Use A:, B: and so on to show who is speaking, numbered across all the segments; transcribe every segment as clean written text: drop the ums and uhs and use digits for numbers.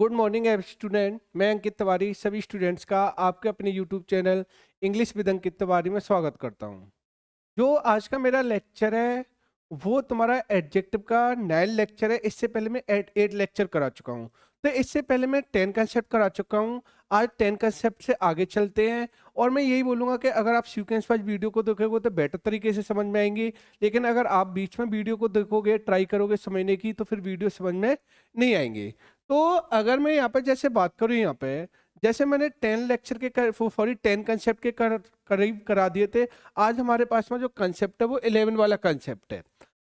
A: Good morning student. मैं अंकित तिवारी सभी students का आपके अपने YouTube channel English with Ankit Tiwari में स्वागत करता हूं। जो आज का मेरा लेक्चर है वो तुम्हारा एडजेक्टिव का नया लेक्चर है। इससे पहले मैं 8 लेक्चर करा चुका हूँ, तो इससे पहले मैं 10 कंसेप्ट करा चुका हूँ। आज 10 कंसेप्ट से आगे चलते हैं और मैं यही बोलूँगा कि अगर आप सीक्वेंस वाइज वीडियो को देखोगे तो बेटर तरीके से समझ में आएंगी, लेकिन अगर आप बीच में वीडियो को देखोगे ट्राई करोगे समझने की तो फिर वीडियो समझ में नहीं आएंगे। तो अगर मैं यहाँ पे जैसे बात करूँ, यहाँ पे जैसे मैंने 10 लेक्चर के सॉरी 10 कंसेप्ट के करीब करा दिए थे। आज हमारे पास में जो कंसेप्ट है वो 11 वाला कंसेप्ट है।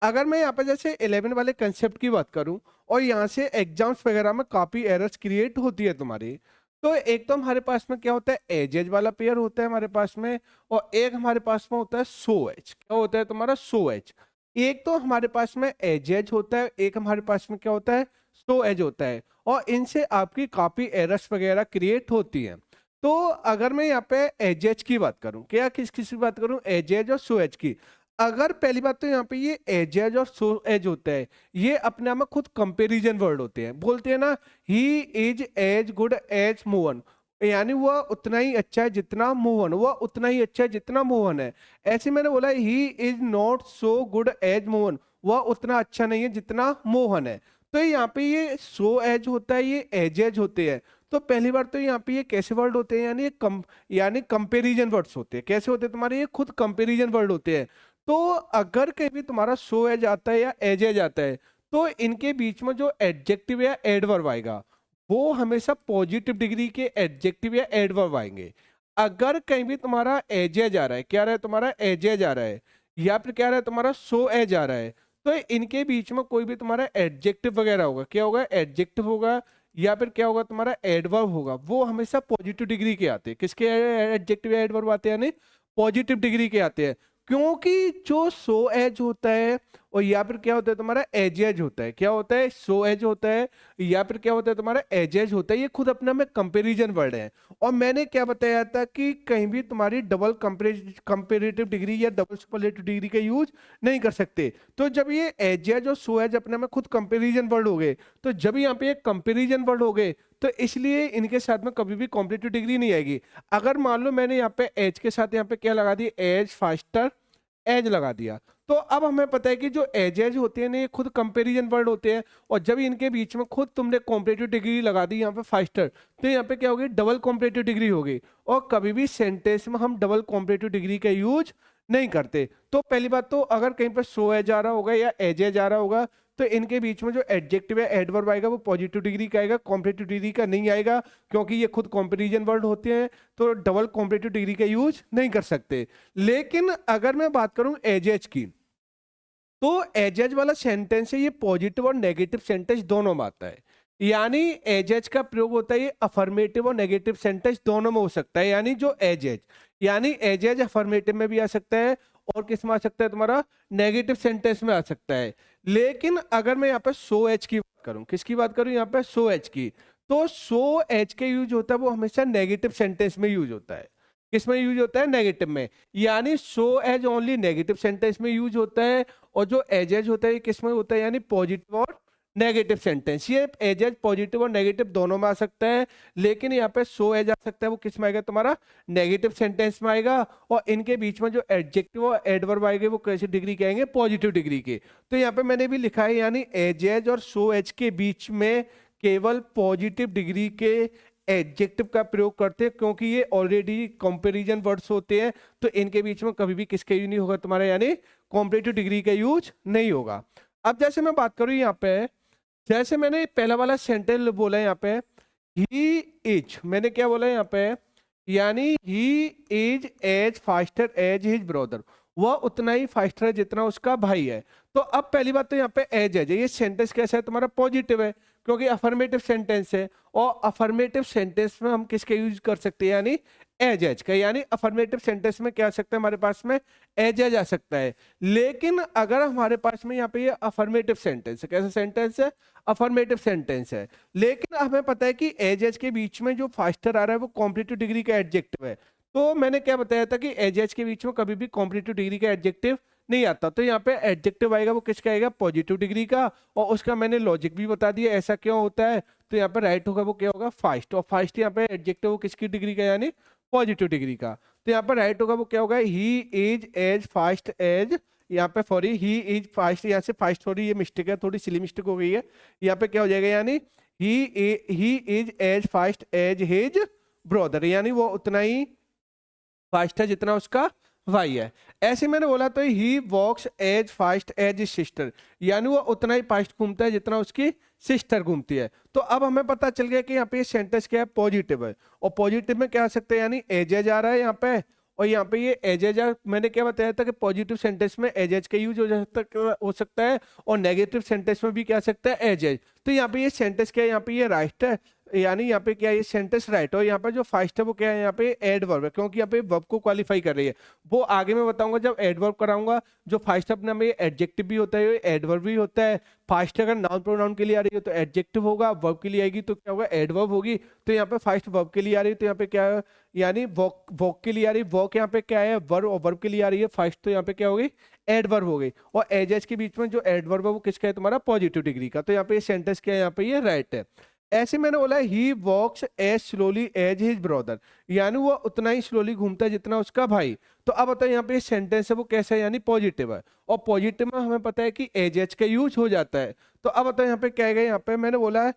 A: अगर मैं यहाँ पे जैसे 11 वाले कंसेप्ट की बात करूं और यहाँ से एग्जाम्स वगैरह में काफी एरर्स क्रिएट होती है तुम्हारी, तो एक तो हमारे पास में क्या होता है एजेज वाला पेयर होता है हमारे पास में, और एक हमारे पास में होता है सो एज। क्या होता है तुम्हारा सो एज। एक तो हमारे पास में एजेज होता है, एक हमारे पास में क्या होता है सो एज होता है, और इनसे आपकी काफी एरर्स वगैरह क्रिएट होती हैं। तो अगर मैं यहाँ पे एजेज की बात करूं, क्या किस बात करूं, एजेज और सो एज की। अगर पहली बात तो यहाँ पे ये एजेज और सो एज होता है, ये अपने आप में खुद कंपैरिजन वर्ड होते हैं। बोलते हैं ना, he is as good as Mohan, यानी वह उतना ही अच्छा है जितना मोहन, वह उतना ही अच्छा है जितना मोहन है। ऐसे मैंने बोला he is not so good as Mohan, वह उतना अच्छा नहीं है जितना मोहन है। तो यहाँ पे ये सो एज होता है, ये एजेज होते हैं। तो पहली बार तो यहाँ पे ये कैसे वर्ड होते हैं, यानी कंपेरिजन वर्ड्स होते हैं। कैसे होते हैं तुम्हारे, ये खुद कंपेरिजन वर्ड होते हैं। तो अगर कहीं भी तुम्हारा सो एज आता है या एजेज आता है, तो इनके बीच में जो एडजेक्टिव या एडवर्ब आएगा वो हमेशा पॉजिटिव डिग्री के एडजेक्टिव या एडवर्ब आएंगे। अगर कहीं भी तुम्हारा एजेज आ रहा है, क्या रहा है तुम्हारा एजेज आ रहा है, या फिर क्या रहा है तुम्हारा सो एज आ रहा है, तो इनके बीच में कोई भी तुम्हारा एडजेक्टिव वगैरह होगा, क्या होगा एडजेक्टिव होगा, या फिर क्या होगा तुम्हारा एडवर्ब होगा, वो हमेशा पॉजिटिव डिग्री के आते हैं। किसके एडजेक्टिव या एडवर्ब आते हैं, यानी पॉजिटिव डिग्री के आते हैं। क्योंकि जो सो एज होता है और या फिर क्या होता है तुम्हारा एजेज होता है, क्या होता है सो एज होता है या फिर क्या होता है तुम्हारा एजेज होता है, ये खुद अपने में कंपैरिजन वर्ड है। और मैंने क्या बताया था कि कहीं भी तुम्हारी डबल कंपेरेटिव डिग्री या डबल सुपरलेटिव डिग्री का यूज नहीं कर सकते। तो जब ये एजेज और सो एज अपने में खुद कंपेरिजन वर्ड हो गए, तो जब यहाँ पे कंपेरिजन वर्ड हो गए, तो इसलिए इनके साथ में कभी भी कॉम्पिटिटिव डिग्री नहीं आएगी। अगर मान लो मैंने यहाँ पे एज के साथ यहाँ पे क्या लगा दी, एज फास्टर एज लगा दिया, तो अब हमें पता है कि जो एजेज होते हैं ना ये खुद कंपैरिजन वर्ड होते हैं, और जब इनके बीच में खुद तुमने कॉम्पिटिटिव डिग्री लगा दी यहाँ पे फास्टर, तो यहाँ पे क्या होगी डबल कॉम्पिटिटिव डिग्री होगी। और कभी भी सेंटेंस में हम डबल कॉम्पिटिटिव डिग्री का यूज नहीं करते। तो पहली बात तो अगर कहीं पर सो एज आ रहा होगा या एजेज आ रहा होगा, तो इनके बीच में जो एडजेक्टिव या एडवर्ब आएगा वो पॉजिटिव डिग्री का आएगा, कॉम्पिटिटिव डिग्री का नहीं आएगा, क्योंकि ये खुद कंपैरिजन वर्ड होते हैं, तो डबल कॉम्पिटिटिव डिग्री का यूज नहीं कर सकते। लेकिन अगर मैं बात करूं एजेज की, तो एजेज वाला सेंटेंस है ये पॉजिटिव और नेगेटिव सेंटेंस दोनों में आता है। यानी एजेज का प्रयोग होता है ये अफर्मेटिव और नेगेटिव सेंटेंस दोनों में हो सकता है। यानी जो एजेज, यानी एजेज अफर्मेटिव में भी आ सकता है और किस में आ सकता है तुम्हारा नेगेटिव सेंटेंस में आ सकता है। लेकिन अगर मैं यहाँ पे सो एज की बात करूं, किसकी बात करूं यहाँ पे सो एज की, तो सो एज के यूज होता है वो हमेशा नेगेटिव सेंटेंस में यूज होता है। किस में यूज होता है, नेगेटिव में। यानी so as only negative sentence में यूज होता है, और जो एजेज होता है किस में होता है, यानी पॉजिटिव और नेगेटिव सेंटेंस। ये एजेज पॉजिटिव और नेगेटिव दोनों में आ सकता है, लेकिन यहाँ पे सो एज आ सकता है वो किस में आएगा तुम्हारा नेगेटिव सेंटेंस में आएगा। और इनके बीच में जो एडजेक्टिव और एडवर्ब आएंगे वो कैसी डिग्री के आएंगे, पॉजिटिव डिग्री के। तो यहाँ पे मैंने भी लिखा है, यानी एजेज और सो एज के बीच में केवल पॉजिटिव डिग्री के एडजेक्टिव का प्रयोग करते हैं, क्योंकि ये ऑलरेडी कंपैरिजन वर्ड्स होते हैं। तो इनके बीच में कभी भी किसका यूज नहीं होगा तुम्हारा, यानी कॉम्पिटिटिव डिग्री का यूज नहीं होगा। अब जैसे मैं बात करूं यहाँ पे, जैसे मैंने पहला वाला सेंटेंस बोला है यहाँ पे, ही इज, मैंने क्या बोला है यहाँ पे, यानी he is as faster as his brother, वह उतना ही फास्टर है जितना उसका भाई है। तो अब पहली बात तो यहाँ पे एज है, ये सेंटेंस कैसा है तुम्हारा पॉजिटिव है, क्योंकि अफर्मेटिव सेंटेंस है। और अफर्मेटिव सेंटेंस में हम किसके यूज कर सकते हैं, यानी एज का। यानी अफर्मेटिव सेंटेंस में क्या आ सकता है हमारे पास में, एज आ सकता है। लेकिन अगर हमारे पास में यहाँ पे ये अफर्मेटिव सेंटेंस है, कैसा सेंटेंस है, अफर्मेटिव सेंटेंस है, लेकिन हमें पता है कि एज के बीच में जो फास्टर आ रहा है वो कॉम्पिटिटिव डिग्री का एडजेक्टिव है। तो मैंने क्या बताया था कि एज के बीच में कभी भी कॉम्पिटिटिव डिग्री का एडजेक्टिव नहीं आता। तो यहाँ पे एडजेक्टिव आएगा वो किसका आएगा, पॉजिटिव डिग्री का, और उसका मैंने लॉजिक भी बता दिया ऐसा क्यों होता है। तो यहाँ पे राइट होगा वो क्या होगा, फास्ट, और फास्ट यहाँ पे एडजेक्टिव वो किसकी डिग्री का, यानी पॉजिटिव डिग्री का। तो यहाँ पे राइट होगा वो क्या होगा, he is as fast as, यहाँ पे सॉरी ही इज फास्ट, यहाँ से फास्ट, सॉरी ये मिस्टेक है, थोड़ी सिली मिस्टेक हो गई है। यहाँ पे क्या हो जाएगा, यानी he is as fast as his brother, यानी वो उतना ही फास्ट है जितना उसका भाई है। ऐसे मैंने बोला तो he walks as fast as sister, यानी वो उतना ही फास्ट घूमता है जितना उसकी सिस्टर घूमती है। तो अब हमें पता चल गया कि यहाँ पे ये सेंटेंस क्या है, पॉजिटिव है, और पॉजिटिव में क्या आ सकता है, यानी एजेज आ रहा है यहाँ पे, और यहाँ पे ये एजेज मैंने क्या बताया था कि पॉजिटिव सेंटेंस में एजेज का यूज हो सकता है, और नेगेटिव सेंटेंस में भी क्या आ सकता है, एजेज। तो यहाँ पे ये सेंटेंस क्या है, यहाँ पे ये राइट है, यानी यहाँ पे क्या है, ये सेंटेंस राइट है, और यहाँ पे जो फास्ट है वो क्या है, यहाँ पे एडवर्ब है, क्योंकि यहाँ पे वर्ब को क्वालिफाई कर रही है। वो आगे मैं बताऊंगा जब एडवर्ब कराऊंगा। जो फास्ट अपने में एडजेक्टिव भी होता है, एडवर्ब भी होता है। फास्ट अगर नाउन प्रोनाउन के लिए आ रही है तो एडजेक्टिव होगा, वर्ब के लिए आएगी तो क्या होगा, एडवर्ब होगी। तो यहाँ पे फास्ट वर्ब के लिए आ रही है तो यहाँ पे क्या है, यानी वॉक के लिए आ रही है, वॉक यहाँ पे क्या है वर्ब, और वर्ब के लिए आ रही है फास्ट, तो यहाँ पे क्या होगी, एडवर्ब हो गई। और एजेस के बीच में जो एडवर्ब है वो किसका है, तुम्हारा पॉजिटिव डिग्री का। तो यहाँ पे ये सेंटेंस क्या है, यहाँ पे ये राइट है। ऐसे मैंने बोला he walks as slowly as his brother, यानी वो उतना ही स्लोली घूमता है जितना उसका भाई। तो अब बताओ यहाँ पे सेंटेंस है वो कैसा है, यानी पॉजिटिव है, और पॉजिटिव में हमें पता है कि एज एज का यूज हो जाता है। तो अब बताओ यहाँ पे क्या आएगा, यहाँ पे मैंने बोला है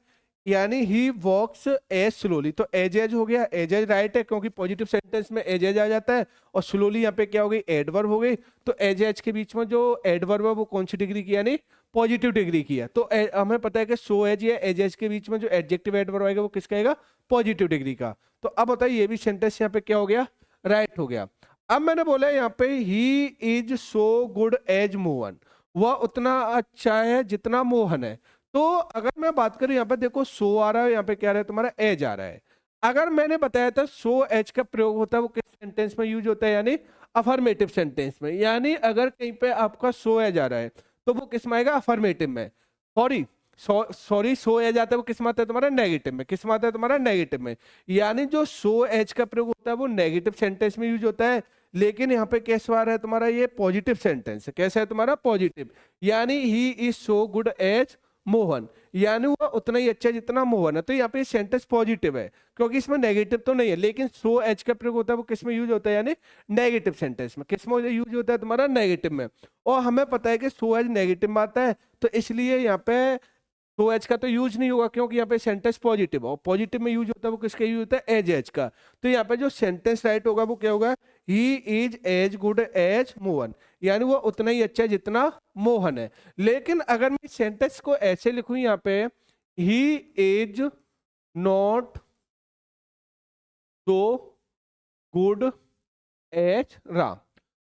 A: यानी ही वॉक्स एज स्लोली, तो एज एज हो गया, एज एज राइट है क्योंकि पॉजिटिव सेंटेंस में एज एज आ जाता है, और स्लोली यहाँ पे क्या हो गई, एडवर्ब हो गई। तो एज एज के बीच में जो एडवर्ब है वो कौन सी डिग्री की, यानी पॉजिटिव डिग्री की है। तो हमें पता है कि सो एज या एज एज के बीच में जो एडजेक्टिव एडवर्ब आएगा वो किसका आएगा, पॉजिटिव डिग्री का। तो अब बताइए ये भी सेंटेंस यहाँ पे क्या हो गया, राइट हो गया। अब मैंने बोला यहाँ पे he is so good as Mohan, वह उतना अच्छा है जितना मोहन है। तो अगर मैं बात करूं यहाँ पे देखो सो आ रहा है, यहाँ पे क्या रहा है तुम्हारा एज आ रहा है। अगर मैंने बताया था सो एज का प्रयोग होता है वो किस सेंटेंस में यूज होता है, यानी अफर्मेटिव सेंटेंस में। यानी अगर कहीं पे आपका सो एज आ रहा है तो वो किस में आएगा, अफर्मेटिव में। सॉरी सो एज आता है वो किस में आता है, तुम्हारा नेगेटिव में। किस में आता है, तुम्हारा नेगेटिव में। यानी जो सो एज का प्रयोग होता है वो नेगेटिव सेंटेंस में यूज होता है, लेकिन यहाँ पे कैसा आ रहा है तुम्हारा, ये पॉजिटिव सेंटेंस है। कैसा है तुम्हारा, पॉजिटिव। यानी he is so good as Mohan, यानी वो उतना ही अच्छा जितना मोहन है। तो यहाँ पे सेंटेंस पॉजिटिव है क्योंकि इसमें नेगेटिव तो नहीं है, लेकिन सो एच का प्रयोग होता है वो किस में यूज होता है, यानी नेगेटिव सेंटेंस में। किस में यूज होता है, तुम्हारा नेगेटिव में। और हमें पता है कि सो एच नेगेटिव में आता है, तो इसलिए यहाँ पे सो एच का तो यूज नहीं होगा क्योंकि यहाँ पे सेंटेंस पॉजिटिव है, और पॉजिटिव में यूज होता है वो किसका यूज होता है, एज एच का। तो यहाँ पे जो सेंटेंस राइट होगा वो क्या होगा, he is as good as Mohan, यानी वो उतना ही अच्छा है जितना मोहन है। लेकिन अगर मैं सेंटेंस को ऐसे लिखूं यहाँ पे, he is not so good as Ram.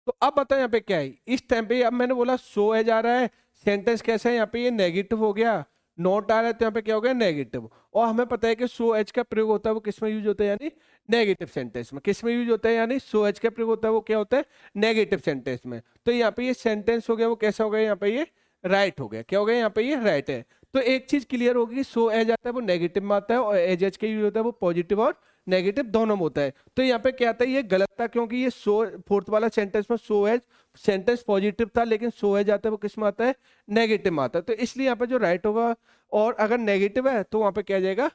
A: तो अब बताओ यहाँ पे क्या है, इस टाइम पे अब मैंने बोला सो एज आ रहा है, सेंटेंस कैसा है, यहाँ पे ये नेगेटिव हो गया, नॉट आ रहा है तो यहाँ पे क्या हो गया, नेगेटिव। और हमें पता है कि सो एच का प्रयोग होता है वो किस में यूज होता है, यानी नेगेटिव सेंटेंस में। किस में यूज होता है, यानी सो एच का प्रयोग होता है वो क्या होता है, नेगेटिव सेंटेंस में। तो यहाँ पे ये सेंटेंस हो गया वो कैसा हो गया, यहाँ पे ये राइट हो गया। क्या हो गया, यहाँ पे ये राइट है। तो एक चीज क्लियर होगी कि सो एज आता है वो नेगेटिव में आता है, और एज एच का यूज होता है वो पॉजिटिव और नेगेटिव दोनों में होता है। तो यहाँ पे क्या आता है, ये गलत था क्योंकि ये सो फोर्थ वाला सेंटेंस में सो एज सेंटेंस पॉजिटिव था, लेकिन सो एज आता है वो किस में आता है, नेगेटिव में आता है। तो इसलिए यहाँ पे जो राइट होगा, और अगर नेगेटिव है तो वहां पे क्या आ जाएगा,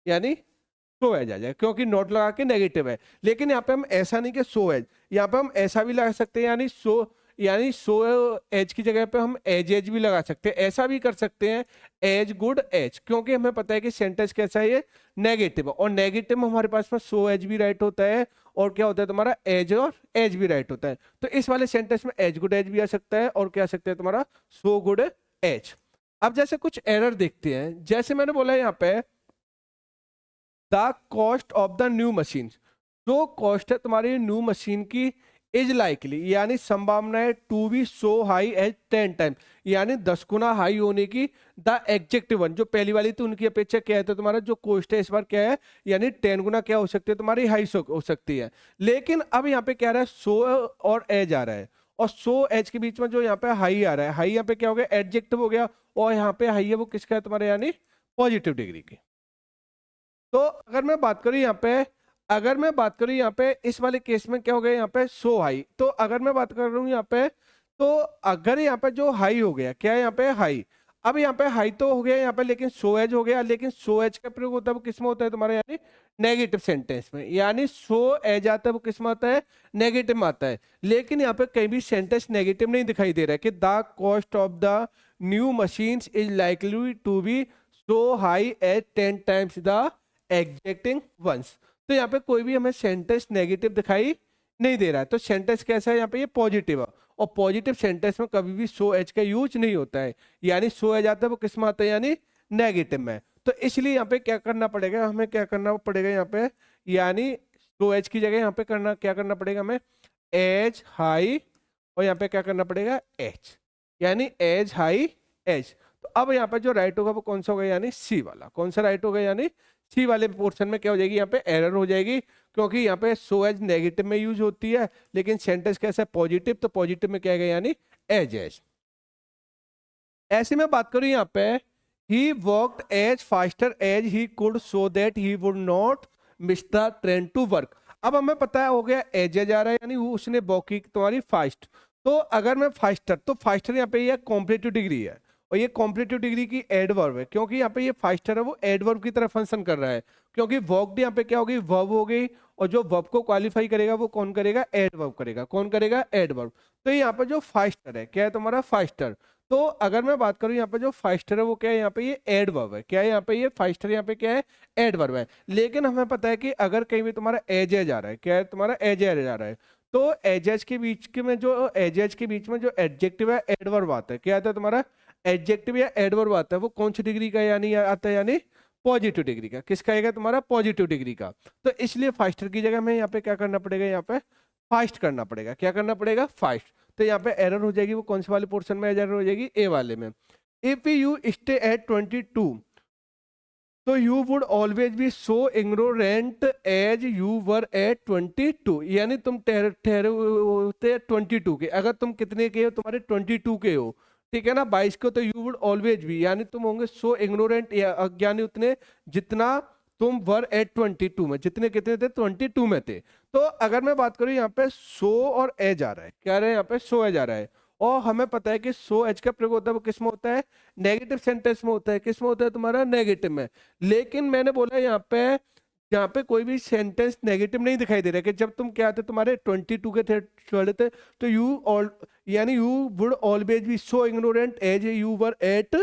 A: यानी सो एज आ जाएगा, क्योंकि नोट लगा के नेगेटिव है। लेकिन यहाँ पे हम ऐसा नहीं कि सो एज, यहाँ पे हम ऐसा भी लगा सकते हैं, यानी सो एज की जगह पे हम एज एज भी लगा सकते हैं। ऐसा भी कर सकते हैं एज गुड एज, क्योंकि हमें पता है कि सेंटेंस कैसा है, ये नेगेटिव है, और नेगेटिव में हमारे पास में सो एज भी राइट होता है, और क्या होता है तुम्हारा एज और एज भी राइट होता है। तो इस वाले सेंटेंस में एज गुड एज भी आ सकता है, और क्या आ सकता है तुम्हारा सो गुड एज। अब जैसे कुछ एरर देखते हैं, जैसे मैंने बोला यहाँ पे the cost of the new machine, जो कॉस्ट है तुम्हारी न्यू मशीन की, इज लाइकली, यानी संभावना है to be so high as 10 time, यानी 10 गुना हाई होने की। द एग्जेक्टिव वन, जो पहली वाली थी उनकी अपेक्षा क्या है, तो तुम्हारा जो कॉस्ट है इस बार क्या है, यानी 10 गुना क्या हो सकती है, तुम्हारी हाई हो सकती है। लेकिन अब यहाँ पे क्या रहा है, सो और एज आ रहा है, और सो एज के बीच में जो यहाँ पे हाई आ रहा है, हाई यहाँ पे क्या हो गया, एडजेक्टिव हो गया, और यहाँ पे हाई है वो किसका है तुम्हारे, यानी पॉजिटिव डिग्री की। तो अगर मैं बात करूं यहाँ पे इस वाले केस में क्या हो गया, यहाँ पे सो हाई। तो अगर मैं बात कर रहा हूँ यहाँ पे तो अगर यहाँ पे जो हाई हो गया, क्या है यहाँ पे हाई, अब यहाँ पे हाई तो हो गया यहाँ पे, लेकिन सो एज हो गया, लेकिन सो एज का प्रयोग होता है वो किस में होता है तुम्हारा, यानी नेगेटिव सेंटेंस में, यानी सो एज आता है वो किस में आता है, नेगेटिव में आता है। लेकिन यहाँ पे कहीं भी सेंटेंस नेगेटिव नहीं दिखाई दे रहा है कि the cost of the new machines is likely to be so high as 10 times the exacting ones. तो यहाँ पे कोई भी हमें सेंटेंस नेगेटिव दिखाई नहीं दे रहा है, तो सेंटेंस कैसा है यहाँ पे, ये पॉजिटिव है। और पॉजिटिव सेंटेंस में कभी भी सो एज का यूज नहीं होता है, यानी सो एज आता है वो किस में आता है, यानी नेगेटिव में। तो इसलिए यहाँ पे क्या करना पड़ेगा, हमें क्या करना पड़ेगा यहाँ पे, यानी सो एज की जगह यहाँ पे करना क्या करना पड़ेगा हमें, एज हाई, और यहाँ पे क्या करना पड़ेगा, एच, यानी एज हाई एच। तो अब यहाँ पे जो राइट होगा वो कौन सा होगा, यानी सी वाला। कौन सा राइट होगा, यानी सी वाले पोर्शन में क्या हो जाएगी, यहाँ पे एरर हो जाएगी, क्योंकि यहाँ पे सो एज नेगेटिव में यूज होती है, लेकिन सेंटेंस कैसा है, पॉजिटिव, तो पॉजिटिव में क्या है, यानी एज एज। ऐसे में बात करूं यहाँ पे, he walked as faster as he could so that he would not miss the train to work. अब हमें पता है हो गया एज एज आ रहा है, यानी वो उसने वॉक की तुम्हारी फास्ट। तो अगर मैं फास्टर, तो फास्टर यहाँ पे ये कॉम्पिटिटिव डिग्री है, और ये कॉम्पिटिटिव डिग्री की एडवर्ब है, क्योंकि यहाँ पे ये फास्टर है वो एडवर्ब की तरह फंक्शन कर रहा है, क्योंकि वॉकड यहाँ पे क्या होगी, वर्ब हो गई, और जो वर्ब को क्वालिफाई करेगा वो कौन करेगा, एडवर्ब करेगा। कौन करेगा, एडवर्ब। तो यहाँ पे जो फास्टर है, क्या है तुम्हारा, फास्टर। तो अगर मैं बात करूं यहाँ पे जो फास्टर है वो क्या है, यहाँ पे ये एडवर्ब है, क्या है यहाँ पे, ये फास्टर यहाँ पे क्या है, एडवर्ब है। लेकिन हमें पता है कि अगर कहीं भी तुम्हारा एज एज आ रहा है, क्या है तुम्हारा, एज एज आ रहा है, तो एज एज के बीच के में जो एज एज के बीच में जो एडजेक्टिव है एडवर्ब आता है, क्या आता है तुम्हारा, एडजेक्टिव या एडवर्ब आता है, वो कौन सी डिग्री का यानी आता है, यानी पॉजिटिव डिग्री का। किसका आएगा तुम्हारा, पॉजिटिव डिग्री का। तो इसलिए फास्टर की जगह में यहाँ पे क्या करना पड़ेगा, यहाँ पे फास्ट करना पड़ेगा। क्या करना पड़ेगा, फास्ट। तो यहाँ पे एरर हो जाएगी, वो कौन से वाले पोर्शन में एरर हो जाएगी, ए वाले में। इफ यू स्टे एट 22, तो you would always be so ignorant as you were at 22, यानी तुम ठहरे ठहरे होते 22 के, अगर तुम कितने के हो, तुम्हारे 22 के हो, ठीक है ना, 22 को, तो यू वुड ऑलवेज भी, यानी तुम होंगे सो इग्नोरेंट या अज्ञानी उतने जितना तुम वर एट 22 में, जितने कितने थे, 22 में थे। तो अगर मैं बात करूं यहाँ पे सो और एज आ रहा है, क्या रहा है यहाँ पे, सो एज आ रहा है, और हमें पता है कि सो एज का प्रयोग होता है वो किस में होता है, नेगेटिव सेंटेंस में होता है। किस में होता है तुम्हारा, नेगेटिव में। लेकिन मैंने बोला यहाँ पे कोई भी सेंटेंस नेगेटिव नहीं दिखाई दे रहा है, कि जब तुम क्या थे, तुम्हारे 22 के थे छोड़े थे, तो यू ऑल, यानी you would always be so ignorant as you were at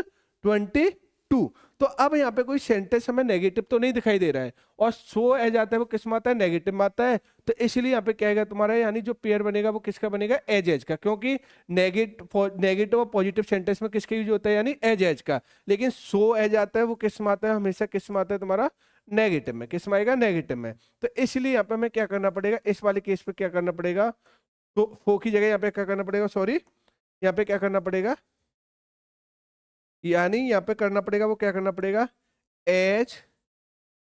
A: 22। तो अब यहाँ पे कोई सेंटेंस हमें नेगेटिव तो नहीं दिखाई दे रहा है, और सो एज आता है वो किस में आता है, नेगेटिव में आता है। तो इसलिए यहाँ पे क्या आएगा तुम्हारा, यानी जो पेयर बनेगा वो किसका बनेगा, एज एज का, क्योंकि नेगेटिव और पॉजिटिव सेंटेंस में किसका यूज होता है, यानी एज एज का। लेकिन सो एज आता है वो किस में आता है, हमेशा किस में आता है तुम्हारा, नेगेटिव में। किस में आएगा, नेगेटिव में। तो इसलिए यहाँ पे हमें क्या करना पड़ेगा, इस वाले केस पे क्या करना पड़ेगा, तो फो की जगह यहाँ पे क्या करना पड़ेगा, सॉरी, यहाँ पे क्या करना पड़ेगा, यानी यहाँ पे करना पड़ेगा वो क्या करना पड़ेगा, एज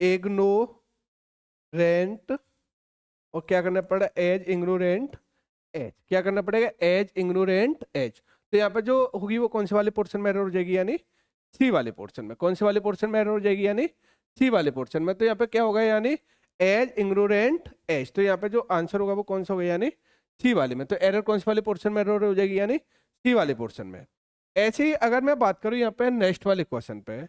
A: इग्नोरेंट, और क्या करना पड़ेगा, एज इग्नोरेंट एज। क्या करना पड़ेगा, एज इग्नोरेंट एज। तो यहाँ पे जो होगी वो कौन से वाले पोर्शन में एरर हो जाएगी, यानी सी वाले पोर्शन में। कौन से वाले पोर्शन में एरर हो जाएगी, यानी सी वाले पोर्शन में। तो यहाँ पे क्या होगा, यानी एज इग्नोरेंट एज। तो यहाँ पे जो आंसर होगा वो कौन सा होगा, यानी सी वाले में। तो एरर कौन से वाले पोर्शन में एरर हो जाएगी, यानी सी वाले पोर्शन में। ऐसे ही अगर मैं बात करूं यहाँ पे नेक्स्ट वाले क्वेश्चन पे,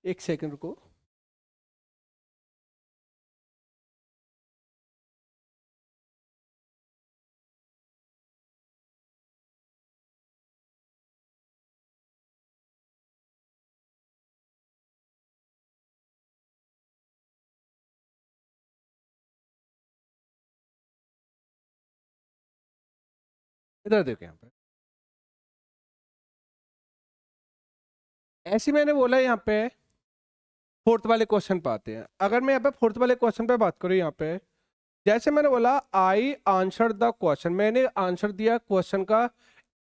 A: एक सेकंड रुको। इधर देखो यहाँ पे, ऐसे मैंने बोला यहाँ पे फोर्थ वाले क्वेश्चन पे आते हैं। अगर मैं यहाँ पे फोर्थ वाले क्वेश्चन पे बात करूँ, यहाँ पे जैसे मैंने बोला आई आंसर द क्वेश्चन, मैंने आंसर दिया क्वेश्चन का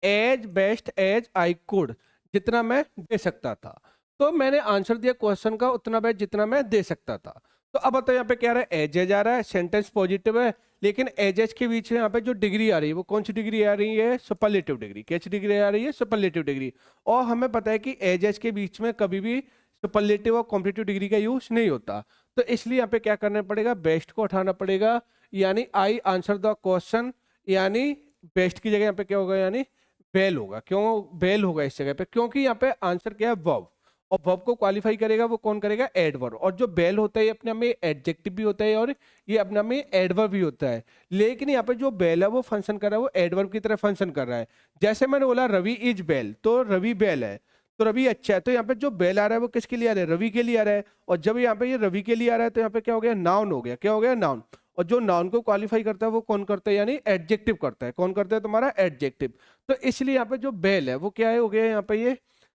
A: as best as I could, जितना मैं दे सकता था। तो मैंने आंसर दिया क्वेश्चन का उतना बैच जितना मैं दे सकता था। तो अब बताओ यहाँ पे क्या आ रहा है, एज एज आ रहा है, सेंटेंस पॉजिटिव है, लेकिन एज एज के बीच में यहाँ पे जो डिग्री आ रही है वो कौन सी डिग्री आ रही है, सुपरलेटिव डिग्री। कैसी डिग्री आ रही है, सुपरलेटिव डिग्री। और हमें पता है कि एज एज के बीच में कभी भी सुपरलेटिव और कॉम्पिटिटिव डिग्री का यूज नहीं होता। तो इसलिए यहाँ पे क्या करना पड़ेगा, बेस्ट को उठाना पड़ेगा, यानी आई आंसर द क्वेश्चन, यानी बेस्ट की जगह यहाँ पे क्या होगा, यानी बेल होगा। क्यों बेल होगा इस जगह पे, क्योंकि यहाँ पे आंसर क्या है, वर्ब, और वर्ब को क्वालिफाई करेगा वो कौन करेगा, एडवर्ब। और जो बेल होता है ये अपने में एडजेक्टिव भी होता है और ये अपने में एडवर्ब भी होता है। लेकिन यहाँ पे जो बेल है वो फंक्शन कर रहा है, वो एडवर्ब की तरह फंक्शन कर रहा है। जैसे मैंने बोला रवि इज बेल, तो रवि बेल है, तो रवि अच्छा है। तो यहाँ पे जो बेल आ रहा है वो किसके लिए आ रहा है, रवि के लिए आ रहा है। और जब यहाँ पे ये रवि के लिए आ रहा है तो यहाँ पे क्या हो गया, नाउन हो गया। क्या हो गया, नाउन। और जो नाउन को क्वालिफाई करता है वो कौन करता है, यानी एडजेक्टिव करता है। कौन करता है, तुम्हारा एडजेक्टिव। तो इसलिए यहाँ पे जो बेल है वो क्या है, हो गया यहाँ पे ये,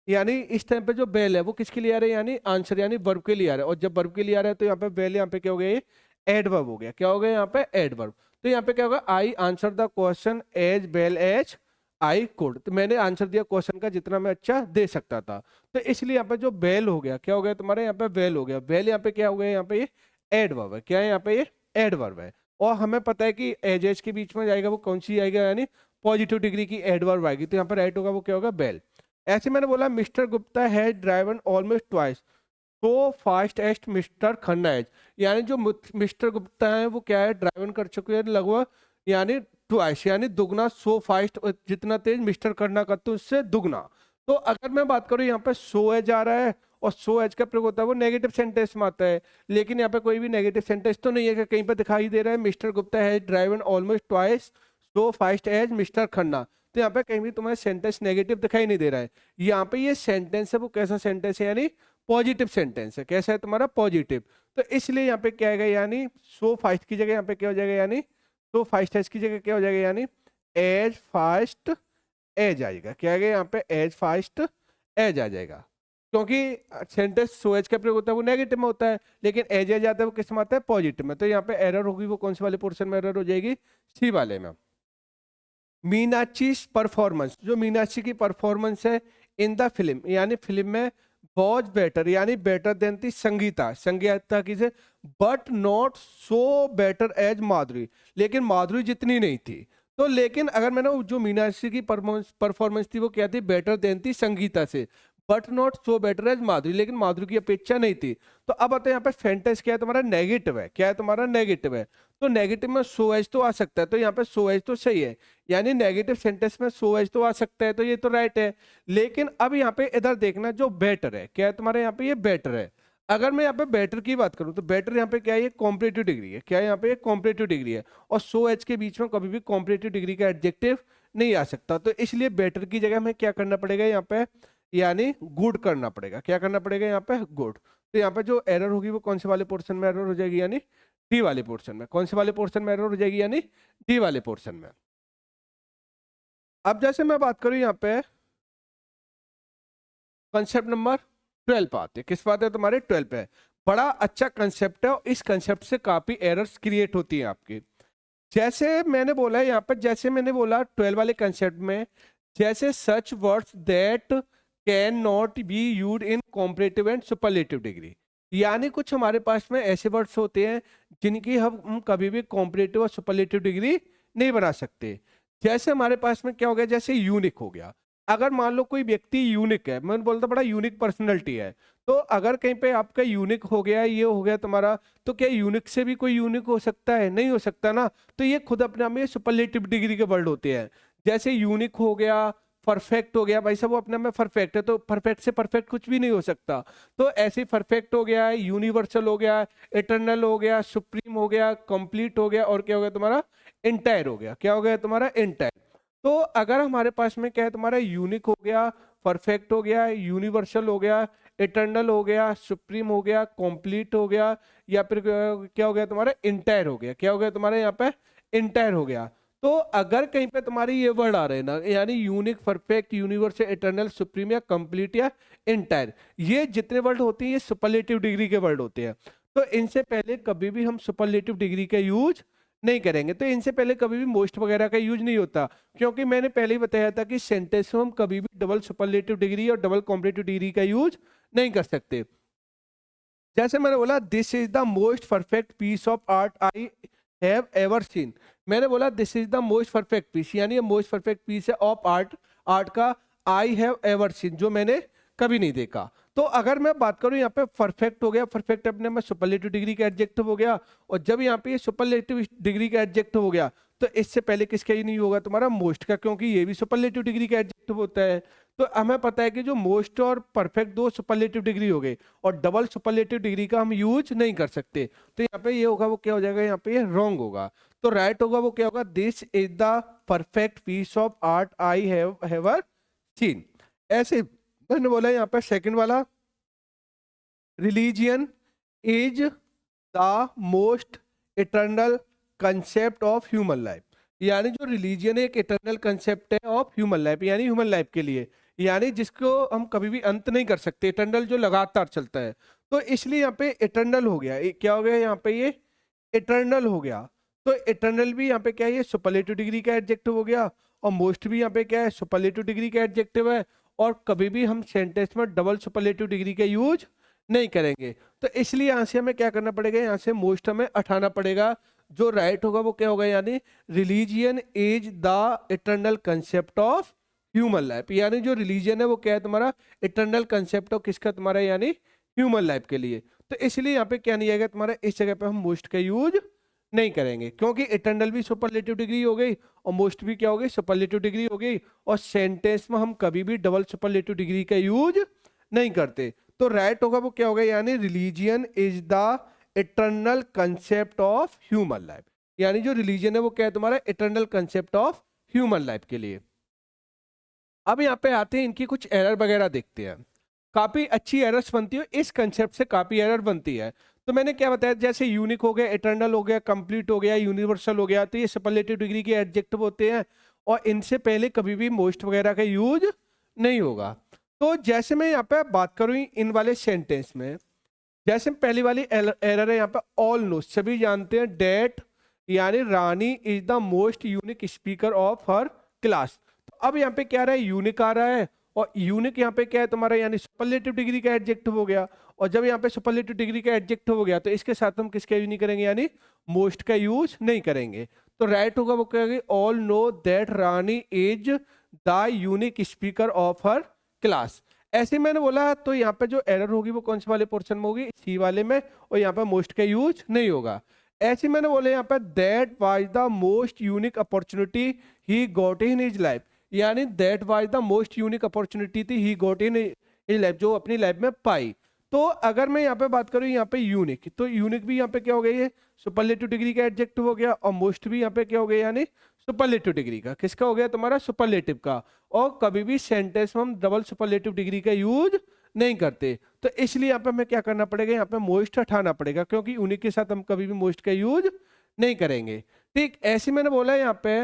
A: यानी इस टाइम पे जो बेल है वो किसके लिए आ रहा है, यानी आंसर, यानी वर्ब के लिए आ रहा है। और जब वर्ब के लिए आ रहा है तो यहाँ पे बेल, यहाँ पे क्या हो गया, ये एडवर्ब हो गया। क्या हो गया यहाँ पे, एडवर्ब। तो यहाँ पे क्या होगा, I answer the question as well as I could. तो मैंने आंसर दिया क्वेश्चन का जितना मैं अच्छा दे सकता था। तो इसलिए यहाँ पे जो बेल हो गया, क्या हो गया तुम्हारे, यहाँ पे बेल हो गया। बेल यहाँ पे क्या हो गया, यहाँ पे ये एडवर्ब है। क्या है यहाँ पे, ये एडवर्ब है। और हमें पता है कि एज एज के बीच में जाएगा वो कौन सी आएगा, यानी पॉजिटिव डिग्री की एडवर्ब आएगी। तो यहाँ पे राइट होगा वो क्या होगा, बेल। ऐसे मैंने बोला mister Gupta has driven almost twice so fast as mister Khanna as, यानी जो मिस्टर गुप्ता है वो क्या है, ड्राइवन कर चुके हैं लगभग, यानी ट्वाइस, यानी दुगना, सो फास्ट, जितना तेज मिस्टर खन्ना करते उससे दुगना। तो अगर मैं बात करूँ यहाँ पे सो एज आ रहा है, और सो एज का प्रयोग होता है वो नेगेटिव सेंटेंस में आता है। लेकिन यहाँ पे कोई भी नेगेटिव सेंटेंस तो नहीं है कि कहीं पर दिखाई दे रहा है mister Gupta has driven almost twice so fast as mister Khanna. तो यहाँ पे कहीं भी तुम्हें सेंटेंस नेगेटिव दिखाई नहीं दे रहा है। यहाँ पे ये सेंटेंस है वो कैसा सेंटेंस है, यानी पॉजिटिव सेंटेंस है। कैसा है तुम्हारा, पॉजिटिव। तो इसलिए यहाँ पे क्या आएगा, यानी सो फास्ट की जगह यहाँ पे क्या हो जाएगा, यानी सो फास्ट एज की जगह क्या हो जाएगा, यानी एज फास्ट एज आएगा। क्या आएगा यहाँ पे, एज फास्ट एज आ जाएगा। क्योंकि सेंटेंस सो एज का प्रयोग होता है वो नेगेटिव में होता है, लेकिन एज एज आता है वो किस में आता है, पॉजिटिव में। तो यहाँ पे एरर होगी वो कौन से वाले पोर्शन में एरर हो जाएगी, सी वाले में। मीनाक्षी परफॉर्मेंस, जो मीनाक्षी की परफॉर्मेंस है इन द फिल्म, यानी फिल्म में वॉज बेटर, यानी बेटर देन थी संगीता, संगीता की से, but not so better as Madhuri, लेकिन माधुरी जितनी नहीं थी। तो लेकिन अगर मैंने जो मीनाक्षी की परफॉर्मेंस थी वो क्या थी, बेटर देन थी संगीता से, but not so better as Madhuri, लेकिन माधुरी की अपेक्षा नहीं थी। तो अब आता है यहाँ पे सेंटेंस क्या है तुम्हारा, नेगेटिव है। क्या है तुम्हारा, नेगेटिव है। तो नेगेटिव में सो एज तो आ सकता है, तो यहाँ पे सो एज तो सही है, यानी नेगेटिव सेंटेंस में सो एज तो आ सकता है, तो ये तो राइट है। लेकिन अब यहाँ पे इधर देखना जो बेटर है, क्या है तुम्हारे यहाँ पे, ये बेटर है। अगर मैं यहाँ पे बेटर की बात करूँ तो बेटर यहाँ पे क्या है, ये कॉम्परेटिव डिग्री है। क्या है यहाँ पे, कॉम्परेटिव डिग्री है। और सो एज के बीच में कभी भी कॉम्परेटिव डिग्री का एडजेक्टिव नहीं आ सकता। तो इसलिए बेटर की जगह हमें क्या करना पड़ेगा यहाँ पे, यानी गुड करना पड़ेगा। क्या करना पड़ेगा यहाँ पे, गुड। तो यहाँ पे जो एरर होगी वो कौन से वाले पोर्शन में एरर हो जाएगी, यानी डी वाले पोर्शन में। कौन से वाले पोर्शन में एरर हो जाएगी, यानी डी वाले पोर्शन में। अब जैसे मैं बात करूं यहाँ पे कंसेप्ट नंबर 12 पे आते हैं। किस बात है तुम्हारे, 12 पे। बड़ा अच्छा कंसेप्ट है और इस कंसेप्ट से काफी एरर्स क्रिएट होती हैं आपकी। जैसे मैंने बोला यहाँ पर, जैसे मैंने बोला 12 वाले कंसेप्ट में, जैसे सच words that can not be used in comparative and superlative degree, यानी कुछ हमारे पास में ऐसे वर्ड्स होते हैं जिनकी हम कभी भी कॉम्परेटिव और सुपरलेटिव डिग्री नहीं बना सकते। जैसे हमारे पास में क्या हो गया, जैसे यूनिक हो गया। अगर मान लो कोई व्यक्ति यूनिक है, मैं बोलता बड़ा यूनिक पर्सनैलिटी है, तो अगर कहीं पे आपका यूनिक हो गया, ये हो गया तुम्हारा, तो क्या यूनिक से भी कोई यूनिक हो सकता है, नहीं हो सकता ना। तो ये खुद अपने आप में सुपरलेटिव डिग्री के वर्ड होते हैं। जैसे यूनिक हो गया, परफेक्ट हो गया, भाई साहब वो अपने में परफेक्ट है, तो परफेक्ट से परफेक्ट कुछ भी नहीं हो सकता। तो ऐसे परफेक्ट हो गया, यूनिवर्सल हो गया, इटरनल हो गया, सुप्रीम हो गया, कंप्लीट हो गया, और क्या हो गया तुम्हारा, इंटायर हो गया। क्या हो गया तुम्हारा, इंटायर। तो अगर हमारे पास में क्या है तुम्हारा, यूनिक हो गया, परफेक्ट हो गया, यूनिवर्सल हो गया, इटर्नल हो गया, सुप्रीम हो गया, कंप्लीट हो गया, या फिर क्या हो गया तुम्हारा, इंटायर हो गया। क्या हो गया तुम्हारे यहाँ पे, इंटायर हो गया। तो अगर कहीं पे तुम्हारे ये वर्ड आ रहे हैं ना, यानी unique, perfect, universal, eternal, supreme या कंप्लीट या इंटायर, ये जितने वर्ड होते हैं ये सुपरलेटिव डिग्री के वर्ड होते हैं। तो इनसे पहले कभी भी हम सुपरलेटिव डिग्री का यूज नहीं करेंगे। तो इनसे पहले कभी भी मोस्ट वगैरह का यूज नहीं होता, क्योंकि मैंने पहले ही बताया था कि सेंटेंस में हम कभी भी डबल सुपरलेटिव डिग्री और डबल कॉम्परेटिव डिग्री का यूज नहीं कर सकते। जैसे मैंने बोला this is the most perfect piece of art I have ever seen. मैंने बोला this is the most perfect piece, यानी ये मोस्ट परफेक्ट पीस है ऑफ आर्ट, आर्ट का, आई हैव एवर सीन, जो मैंने कभी नहीं देखा। तो अगर मैं बात करूं यहाँ पे परफेक्ट हो गया, परफेक्ट अपने में सुपरलेटिव डिग्री का एडजेक्टिव हो गया, और जब यहाँ पे ये सुपरलेटिव डिग्री का एडजेक्टिव हो गया तो इससे पहले किसका ही नहीं होगा, तुम्हारा मोस्ट का, क्योंकि ये भी सुपरलेटिव डिग्री का एडजेक्टिव होता है। तो हमें पता है कि जो मोस्ट और परफेक्ट दो सुपरलेटिव डिग्री हो गए, और डबल सुपरलेटिव डिग्री का हम यूज नहीं कर सकते। तो यहाँ पे ये होगा वो क्या हो जाएगा, यहाँ पे ये रॉन्ग होगा। तो राइट होगा वो क्या होगा, this is the perfect piece of art I have ever seen. ऐसे मैंने बोला यहाँ पे सेकंड वाला, religion is the most eternal concept of human life. यानी जो रिलीजियन एक इटर्नल कंसेप्ट है ऑफ ह्यूमन लाइफ, यानी ह्यूमन लाइफ के लिए, यानी जिसको हम कभी भी अंत नहीं कर सकते, इटर्नल जो लगातार चलता है। तो इसलिए यहाँ पे इटर्नल हो गया, क्या हो गया यहाँ पे, ये इटर्नल हो गया। तो इटर्नल भी यहाँ पे क्या है, ये सुपरलेटिव डिग्री का एडजेक्टिव हो गया, और मोस्ट भी यहाँ पे क्या है, सुपरलेटिव डिग्री का एडजेक्टिव है। और कभी भी हम सेंटेंस में डबल सुपरलेटिव डिग्री का यूज नहीं करेंगे। तो इसलिए यहाँ से हमें क्या करना पड़ेगा, यहाँ से मोस्ट हमें हटाना पड़ेगा। जो राइट होगा वो क्या होगा, यानी religion is the eternal concept of human life. यानी जो रिलीजियन है वो क्या है तुम्हारा, इटर्नल कंसेप्ट ऑफ किसका, तुम्हारा यानी ह्यूमन लाइफ के लिए। तो इसलिए यहाँ पे क्या नहीं आएगा तुम्हारा, इस जगह पे हम मोस्ट का यूज नहीं करेंगे, क्योंकि इटर्नल भी सुपरलेटिव डिग्री हो गई और मोस्ट भी क्या हो गई, सुपरलेटिव डिग्री हो गई, और सेंटेंस में हम कभी भी डबल सुपरलेटिव डिग्री का यूज नहीं करते। तो राइट होगा वो क्या होगा, यानी religion is the eternal concept of human life. यानी जो रिलीजन है वो क्या है तुम्हारा, eternal concept of human life के लिए। अब यहाँ पे आते हैं, इनकी कुछ एरर वगैरह देखते हैं। काफी अच्छी एरर्स बनती है, इस कंसेप्ट से काफी एरर बनती है। तो मैंने क्या बताया, जैसे यूनिक हो गया, इटर्नल हो गया, कंप्लीट हो गया, यूनिवर्सल हो गया, तो ये सुपरलेटिव डिग्री के एडजेक्टिव होते हैं, और इनसे पहले कभी भी मोस्ट वगैरह का यूज नहीं होगा। तो जैसे मैं यहाँ पे बात करूँ इन वाले सेंटेंस में, जैसे पहली वाली एरर है यहाँ पे, ऑल नो, सभी जानते हैं, डेट यानी Rani is the most unique speaker of her class. तो अब यहाँ पे क्या रहा है, यूनिक आ रहा है, और यूनिक यहाँ पे क्या है तुम्हारा, यानी सुपरलेटिव डिग्री का एडजेक्टिव हो गया। और जब यहाँ पे सुपरलेटिव डिग्री का एडजेक्टिव हो गया तो इसके साथ हम किसका यूज नहीं करेंगे, यानी मोस्ट का यूज नहीं करेंगे। तो राइट होगा वो क्या, all know that Rani is the unique speaker of her class. ऐसे मैंने बोला, तो यहाँ पे जो एरर होगी वो कौन से वाले पोर्शन में होगी, सी वाले में, और यहाँ पे मोस्ट का यूज नहीं होगा। ऐसे मैंने बोले यहाँ पे, that was the most unique opportunity he got in his life. यानी that was the most unique opportunity थी he got in his life, जो अपनी लाइफ में पाई। तो अगर मैं यहाँ पे बात करूँ यहाँ पे यूनिक, तो यूनिक भी यहाँ पे क्या हो गया, ये सुपरलेटिव डिग्री का एडजेक्टिव हो गया, और मोस्ट भी यहाँ पे क्या हो गया, यानी सुपरलेटिव डिग्री का, किसका हो गया तुम्हारा, सुपरलेटिव का। और कभी भी सेंटेंस में हम डबल सुपरलेटिव डिग्री का यूज नहीं करते। तो इसलिए यहाँ पे हमें क्या करना पड़ेगा, यहाँ पे मोस्ट हटाना पड़ेगा, क्योंकि यूनिक के साथ हम कभी भी मोस्ट का यूज नहीं करेंगे। ठीक, ऐसे मैंने बोला यहाँ पे,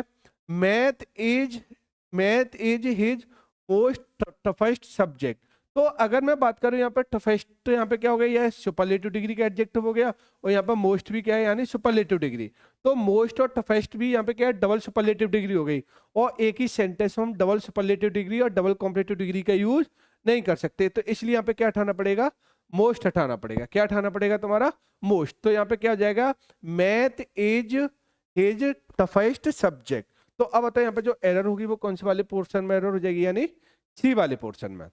A: math is his most toughest subject. तो अगर मैं बात करूं यहाँ पे टफेस्ट, तो यहाँ पे क्या हो गया, यह सुपरलेटिव डिग्री का एडजेक्टिव हो गया, और यहाँ पे मोस्ट भी क्या है, यानी सुपरलेटिव डिग्री। तो मोस्ट और टफेस्ट भी यहाँ पे क्या है, डबल सुपरलेटिव डिग्री हो गई, और एक ही सेंटेंस में हम डबल सुपरलेटिव डिग्री और डबल कॉम्पलेटिव डिग्री का यूज नहीं कर सकते। तो इसलिए यहाँ पे क्या हटाना पड़ेगा, मोस्ट हटाना पड़ेगा। क्या हटाना पड़ेगा तुम्हारा, मोस्ट। तो यहाँ पे क्या हो जाएगा, math is his toughest subject. तो अब बताओ यहाँ पे जो एरर होगी वो कौन से वाले पोर्शन में एरर हो जाएगी, यानी सी वाले पोर्शन में।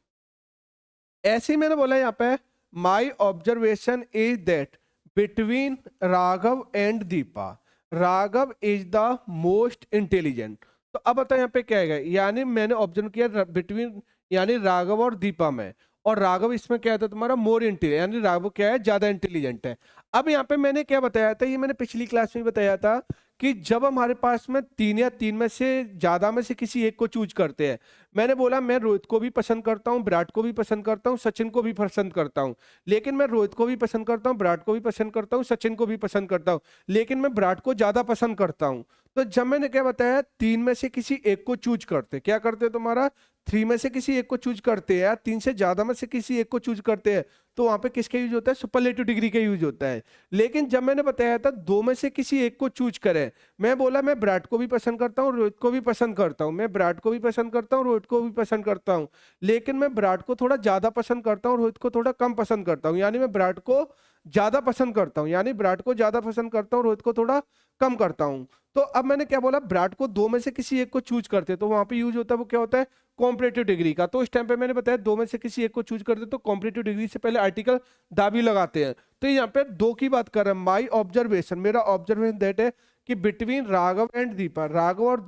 A: ऐसे ही मैंने बोला यहाँ पे, my observation is that between Raghav and Deepa, Raghav is the most intelligent. तो अब बताओ यहाँ पे क्या है, यानी मैंने ऑब्जर्व किया बिटवीन, यानी राघव और दीपा में, और राघव इसमें क्या था तुम्हारा, मोर इंटेलिजेंट, यानी राघव क्या है, ज्यादा इंटेलिजेंट है। अब यहाँ पे मैंने क्या बताया था, ये मैंने पिछली क्लास में बताया था कि जब हमारे पास में तीन या तीन में से ज्यादा में से किसी एक को चूज करते हैं, मैंने बोला मैं रोहित को भी पसंद करता हूं, विराट को भी पसंद करता हूं, सचिन को भी पसंद करता हूं, लेकिन मैं रोहित को भी पसंद करता हूं, विराट को भी पसंद करता हूं, सचिन को भी पसंद करता हूं, लेकिन मैं विराट को ज्यादा पसंद करता हूं। तो जब मैंने क्या बताया, तीन में से किसी एक को चूज करते, क्या करते तुम्हारा, थ्री में से किसी एक को चूज करते हैं, या तीन से ज्यादा में से किसी एक को चूज करते हैं, तो वहां पे किसका यूज होता है, सुपरलेटिव डिग्री का यूज होता है। लेकिन जब मैंने बताया था दो में से किसी एक को चूज करें, मैं बोला मैं विराट को भी पसंद करता हूँ, रोहित को भी पसंद करता हूँ, मैं विराट को भी पसंद करता हूँ, रोहित को भी पसंद करता हूँ, लेकिन मैं विराट को थोड़ा ज्यादा पसंद करता हूँ, रोहित को थोड़ा कम पसंद करता हूँ, यानी मैं विराट को ज्यादा पसंद करता हूँ, यानी विराट को ज्यादा पसंद करता हूँ, रोहित को थोड़ा कम करता हूँ। तो अब मैंने क्या बोला, विराट को दो में से किसी एक को चूज करते, तो वहां पे यूज होता है वो क्या होता है, कॉम्परेटिव डिग्री का। तो इस टाइम पे मैंने बताया दो में से किसी एक को चूज करते तो कॉम्परेटिव डिग्री से पहले आर्टिकल दा भी लगाते हैं। तो यहाँ पे दो की बात कर रहा है, माई ऑब्जर्वेशन, मेरा ऑब्जर्वेशन दैट है कि बिटवीन राघव एंड दीपा, राघव और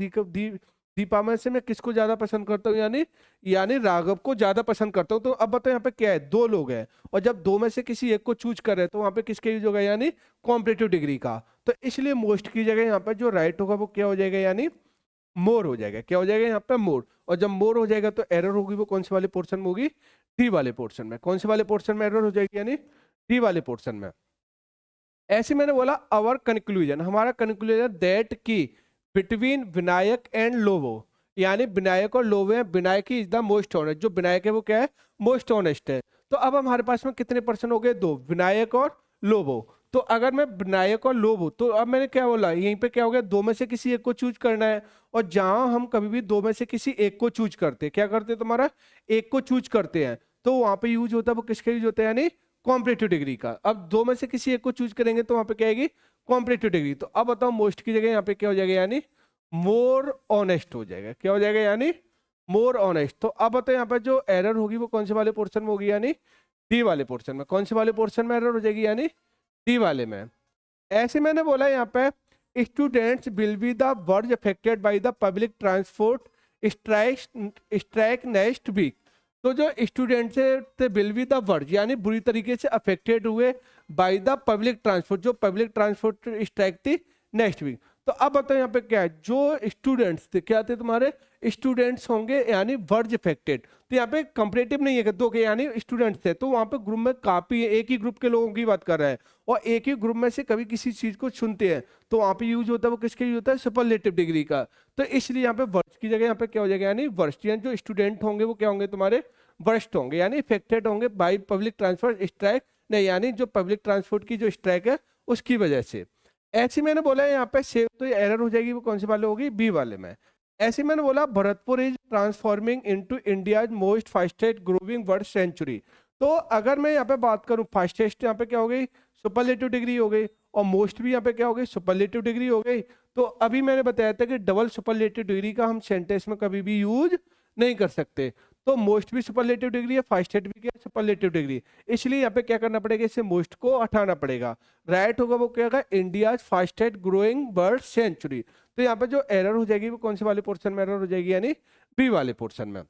A: दीपा में से मैं किसको ज्यादा पसंद करता हूँ, यानी यानी राघव को ज्यादा पसंद करता हूँ। तो अब बताओ यहाँ पे क्या है, दो लोग हैं और जब दो में से किसी एक को चूज कर रहे हैं तो वहां पे किसका यूज होगा, यानी कॉम्परेटिव डिग्री का। तो इसलिए मोस्ट की जगह यहाँ पे जो राइट होगा वो क्या हो जाएगा, यानी मोर हो जाएगा। क्या हो जाएगा यहाँ पे, मोर। और जब मोर हो जाएगा तो एरर होगी वो कौन से वाले पोर्शन में होगी, डी वाले पोर्शन में। कौन से वाले पोर्शन में एरर हो जाएगी, यानी डी वाले पोर्शन में। ऐसे मैंने बोला आवर कंक्लूजन, हमारा कंक्लूजन दैट की बिटवीन विनायक एंड लोबो, यानी विनायक और लोबो है, Vinayak he is the most honest, जो विनायक है वो क्या है, मोस्ट ऑनेस्ट है। तो अब हमारे पास में कितने पर्सन हो गए, दो, विनायक और लोबो। तो अगर मैं विनायक और लोबो, तो अब मैंने क्या बोला, यहीं पे क्या हो गया, दो में से किसी एक को चूज करना है। और जहां हम कभी भी दो में से किसी एक को चूज करते, क्या करते तुम्हारा, एक को चूज करते हैं, तो वहां पे यूज होता है वो किसका यूज होता है, यानी कॉम्परेटिव डिग्री का। अब दो में से किसी एक को चूज करेंगे तो वहां पे क्या आएगी, कॉम्परेटिव डिग्री। तो अब बताओ मोस्ट की जगह यहाँ पे क्या हो जाएगा, यानी मोर ऑनेस्ट हो जाएगा। क्या हो जाएगा, यानी मोर ऑनेस्ट। तो अब बताओ यहाँ पे जो एरर होगी वो कौन से वाले पोर्शन में होगी, यानी डी वाले पोर्शन में। कौन से वाले पोर्शन में एरर हो जाएगी, यानी डी वाले में। ऐसे मैंने बोला यहाँ पे students will be the worse affected by the public transport strike next week. तो जो स्टूडेंट्स थे विल बी द वर्ज, यानी बुरी तरीके से अफेक्टेड हुए बाय द पब्लिक ट्रांसपोर्ट, जो पब्लिक ट्रांसपोर्ट स्ट्राइक थी नेक्स्ट वीक। तो अब बताओ यहाँ पे क्या है, जो स्टूडेंट्स थे, क्या थे तुम्हारे स्टूडेंट्स होंगे, यानी वर्ज अफेक्टेड। तो यहाँ पे कंपैरेटिव नहीं है कि दो के, यानी स्टूडेंट्स थे, तो वहां पे ग्रुप में काफी है, एक ही ग्रुप के लोगों की बात कर रहा है और एक ही ग्रुप में से कभी किसी चीज को सुनते हैं तो वहां पे यूज होता है वो किसके यूज होता है, सुपरलेटिव डिग्री का। तो इसलिए यहाँ पे वर्स्ट की जगह यहाँ पे क्या हो जाएगा, यानी वर्स्ट, यानी जो स्टूडेंट होंगे वो क्या होंगे, तुम्हारे वर्स्ट होंगे, यानी इफेक्टेड होंगे बाई पब्लिक ट्रांसपोर्ट स्ट्राइक, नहीं यानी जो पब्लिक ट्रांसपोर्ट की जो स्ट्राइक है उसकी वजह से। ऐसे मैंने बोला है यहाँ पे सेव, तो एरर हो जाएगी वो कौन से वाले होगी, बी वाले में। ऐसे मैंने बोला Bharatpur is transforming into India most fastest growing world century. तो अगर मैं यहाँ पे बात करूँ, फास्टेस्ट यहाँ पे क्या हो गई, सुपरलेटिव डिग्री हो गई, और मोस्ट भी यहाँ पे क्या हो गई, सुपरलेटिव डिग्री हो गई। तो अभी मैंने बताया था कि डबल सुपरलेटिव डिग्री का हम सेंटेंस में कभी भी यूज नहीं कर सकते। तो मोस्ट भी सुपरलेटिव डिग्री है, फास्टेस्ट भी क्या है, सुपरलेटिव डिग्री। इसलिए यहाँ पे क्या करना पड़ेगा, इसे मोस्ट को हटाना पड़ेगा। राइट होगा वो क्या होगा, India fastest growing bird sanctuary. तो यहाँ पे जो एरर हो जाएगी वो कौन से वाले पोर्शन में एरर हो जाएगी, यानी बी वाले पोर्शन में।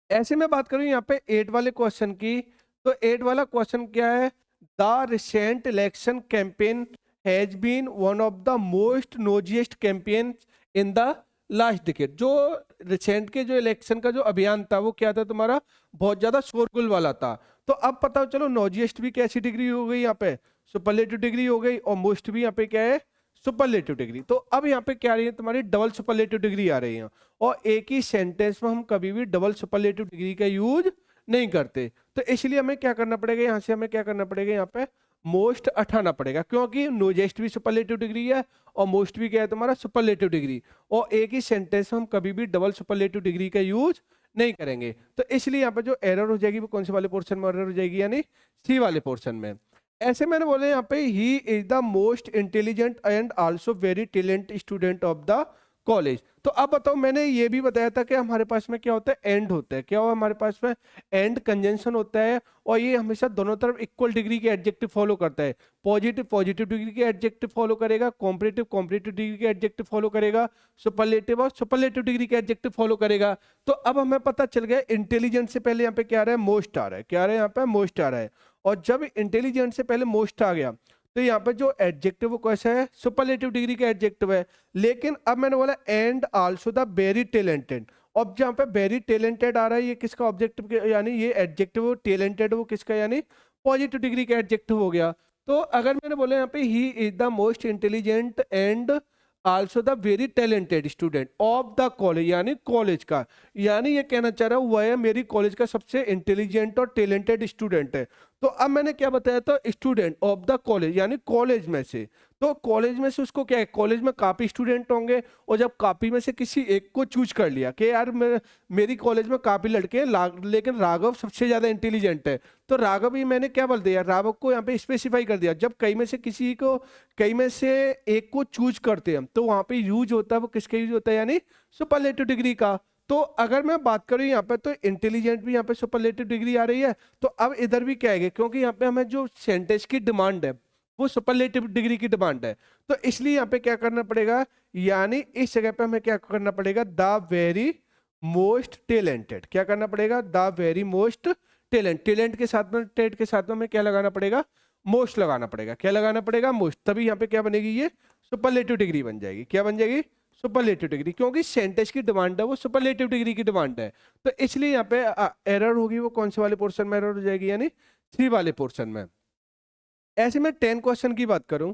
A: ऐसे में बात करूं यहाँ पे 8 वाले क्वेश्चन की, तो 8 वाला क्वेश्चन क्या है, the recent election campaign has been one of the most noisiest campaign in the last decade. जो रिसेंट के जो इलेक्शन का जो अभियान था वो क्या था तुम्हारा, बहुत ज्यादा शोरगुल वाला था। तो अब पता चलो नोजिएस्ट भी कैसी डिग्री हो गई, यहाँ पे सुपरलेटिव डिग्री हो गई, और मोस्ट भी यहाँ पे क्या है, सुपरलेटिव डिग्री। तो अब यहाँ पे क्या आ रही है तुम्हारी, डबल सुपरलेटिव डिग्री आ रही है, और एक ही सेंटेंस में हम कभी भी डबल सुपरलेटिव डिग्री का यूज नहीं करते। तो इसलिए हमें क्या करना पड़ेगा, यहाँ से हमें क्या करना पड़ेगा, यहाँ पे मोस्ट हटाना पड़ेगा, क्योंकि नोजेस्ट भी सुपरलेटिव डिग्री है और मोस्ट भी क्या है तुम्हारा, सुपरलेटिव डिग्री, और एक ही सेंटेंस में हम कभी भी डबल सुपरलेटिव डिग्री का यूज नहीं करेंगे। तो इसलिए यहाँ पे जो एरर हो जाएगी वो कौन से वाले पोर्शन में एरर हो जाएगी, यानी सी वाले पोर्शन में। ऐसे मैंने बोले यहाँ पे he is the most intelligent and also very talent student of the college. तो अब बताओ, मैंने ये भी बताया था कि हमारे पास में क्या होता है, एंड होता है, क्या हो हमारे पास में एंड कंजंक्शन होता है, और ये हमेशा दोनों तरफ इक्वल डिग्री के एडजेक्टिव फॉलो करता है। पॉजिटिव पॉजिटिव डिग्री के एडजेक्टिव फॉलो करेगा, कॉम्परेटिव कॉम्परेटिव डिग्री के एडजेक्टिव फॉलो करेगा, सुपरलेटिव और सुपरलेटिव डिग्री के एडजेक्टिव फॉलो करेगा। तो अब हमें पता चल गया इंटेलिजेंट से पहले यहाँ पे क्या आ रहा है, मोस्ट आ रहा है, क्या आ रहा है यहाँ पे, मोस्ट आ रहा है। और जब इंटेलिजेंट से पहले मोस्ट आ गया तो यहाँ पे जो एडजेक्टिव वो कैसा है, सुपरलेटिव डिग्री का एडजेक्टिव है। लेकिन अब मैंने बोला and also the very talented, अब जहाँ पे वेरी टैलेंटेड आ रहा है ये किसका ऑब्जेक्टिव, यानी ये एडजेक्टिव टैलेंटेड वो किसका, यानी पॉजिटिव डिग्री का एडजेक्टिव हो गया। तो अगर मैंने बोला यहाँ पे he is the most intelligent and also the very talented student of the college, यानी कॉलेज का, यानी ये कहना चाह रहा हूँ वह मेरी कॉलेज का सबसे इंटेलिजेंट और टैलेंटेड स्टूडेंट है। तो अब मैंने क्या बताया था, स्टूडेंट ऑफ द कॉलेज, यानी कॉलेज में से। तो कॉलेज में से उसको क्या है, कॉलेज में काफी स्टूडेंट होंगे, और जब काफी में से किसी एक को चूज कर लिया कि यार मेरी कॉलेज में काफी लड़के हैं, लेकिन राघव सबसे ज्यादा इंटेलिजेंट है, तो राघव ही मैंने क्या बोल दिया, राघव को यहाँ पे स्पेसिफाई कर दिया। जब कई में से किसी को, कई में से एक को चूज करते हैं, तो वहां पे यूज होता है, वो किसका यूज होता है, यानी सुपरलेटिव डिग्री का। तो अगर मैं बात करूं यहाँ पे, तो इंटेलिजेंट भी यहाँ पे सुपरलेटिव डिग्री आ रही है, तो अब इधर भी क्या है, क्योंकि यहाँ पे हमें जो सेंटेंस की डिमांड है वो सुपरलेटिव डिग्री की डिमांड है, तो इसलिए यहाँ पे क्या करना पड़ेगा, यानी इस जगह पे हमें क्या करना पड़ेगा, द वेरी मोस्ट टैलेंटेड, क्या करना पड़ेगा, the very most talent, talent के साथ में, टेट के साथ में हमें क्या लगाना पड़ेगा, मोस्ट लगाना पड़ेगा, क्या लगाना पड़ेगा, मोस्ट, तभी यहाँ पे क्या बनेगी, ये सुपरलेटिव डिग्री बन जाएगी। क्या बन जाएगी, सुपरलेटिव डिग्री, क्योंकि सेंटेंस की डिमांड है वो सुपरलेटिव डिग्री की डिमांड है, तो इसलिए यहाँ पे एरर होगी, वो कौन से वाले पोर्शन में एरर हो जाएगी, यानी सी वाले पोर्शन में। ऐसे में 10 क्वेश्चन की बात करूं,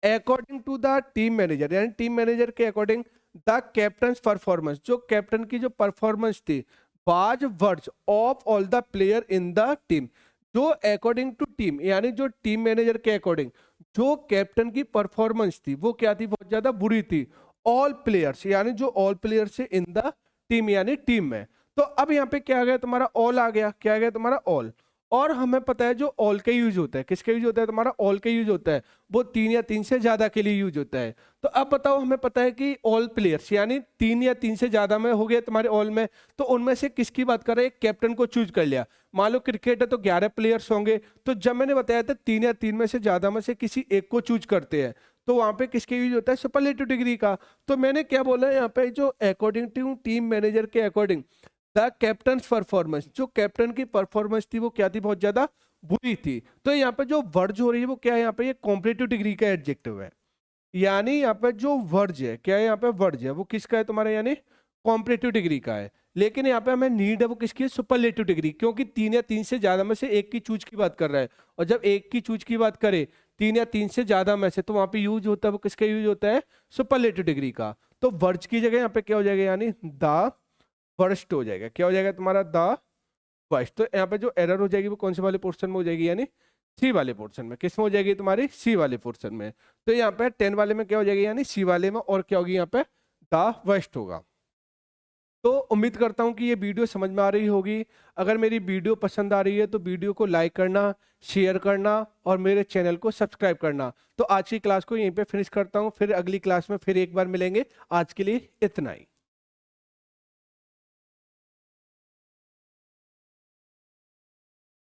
A: according to the team manager, यानी टीम मैनेजर के अकॉर्डिंग द कैप्टन परफॉर्मेंस, जो कैप्टन की जो परफॉर्मेंस थी, वाज वर्ड्स of all the player in the team, जो अकॉर्डिंग टू टीम, यानी जो टीम मैनेजर के अकॉर्डिंग जो कैप्टन की परफॉर्मेंस थी वो क्या थी, बहुत ज्यादा बुरी थी, ऑल प्लेयर्स, यानी जो all players in the team, यानी टीम में। तो अब यहाँ पे क्या आ गया, तुम्हारा ऑल आ गया, क्या आ गया तुम्हारा ऑल, और हमें पता है जो ऑल का यूज होता है, किसका यूज होता है, तुम्हारा ऑल का यूज होता है, वो 3 या 3 से ज्यादा के लिए यूज होता है। तो अब बताओ, हमें पता है कि ऑल प्लेयर्स, यानी 3 या 3 से ज्यादा में हो गया तुम्हारे ऑल में, तो उनमें से किसकी बात कर रहे हैं, कैप्टन को चूज कर लिया। मान लो क्रिकेट है तो 11 प्लेयर्स होंगे, तो जब मैंने बताया था 3 या 3 में से ज्यादा में से किसी एक को चूज करते हैं, तो वहां पे किसके यूज होता है, सुपरलेटिव डिग्री का। तो मैंने क्या बोला यहाँ पे, जो अकॉर्डिंग टू टीम मैनेजर के अकॉर्डिंग द कैप्टन परफॉर्मेंस, जो कैप्टन की परफॉर्मेंस थी वो क्या थी, बहुत ज्यादा बुरी थी। तो यहाँ पे जो वर्ज हो रही है वो क्या है, यहाँ पे ये कॉम्पिटिटिव डिग्री का एडजेक्टिव है, यानी यहाँ पे जो वर्ज है, क्या है यहाँ पे वर्ज है, वो किसका है तुम्हारा, यानी कॉम्पिटिटिव डिग्री का है। लेकिन यहाँ पे हमें नीड है वो किसकी है, सुपरलेटिव डिग्री, क्योंकि 3 या 3 से ज्यादा में से एक की चूज की बात कर रहा है, और जब एक की चूज की बात करे 3 या 3 से ज्यादा में से, तो वहां पे यूज होता है वो किसका यूज होता है, सुपरलेटिव डिग्री का। तो वर्ज की जगह यहाँ पे क्या हो जाएगा, यानी द वर्स्ट हो जाएगा, क्या हो जाएगा तुम्हारा, द वर्स्ट। तो यहाँ पे जो एरर हो जाएगी वो कौन से वाले पोर्शन में हो जाएगी, यानी सी वाले पोर्शन में। किस में हो जाएगी तुम्हारी, सी वाले पोर्शन में। तो यहाँ पे 10 वाले में क्या हो जाएगी, यानी सी वाले में, और क्या होगी यहाँ पे, द वर्स्ट होगा। तो उम्मीद करता हूँ कि ये वीडियो समझ में आ रही होगी। अगर मेरी वीडियो पसंद आ रही है तो वीडियो को लाइक करना, शेयर करना और मेरे चैनल को सब्सक्राइब करना। तो आज की क्लास को यहीं पे फिनिश करता हूँ, फिर अगली क्लास में फिर एक बार मिलेंगे। आज के लिए इतना ही।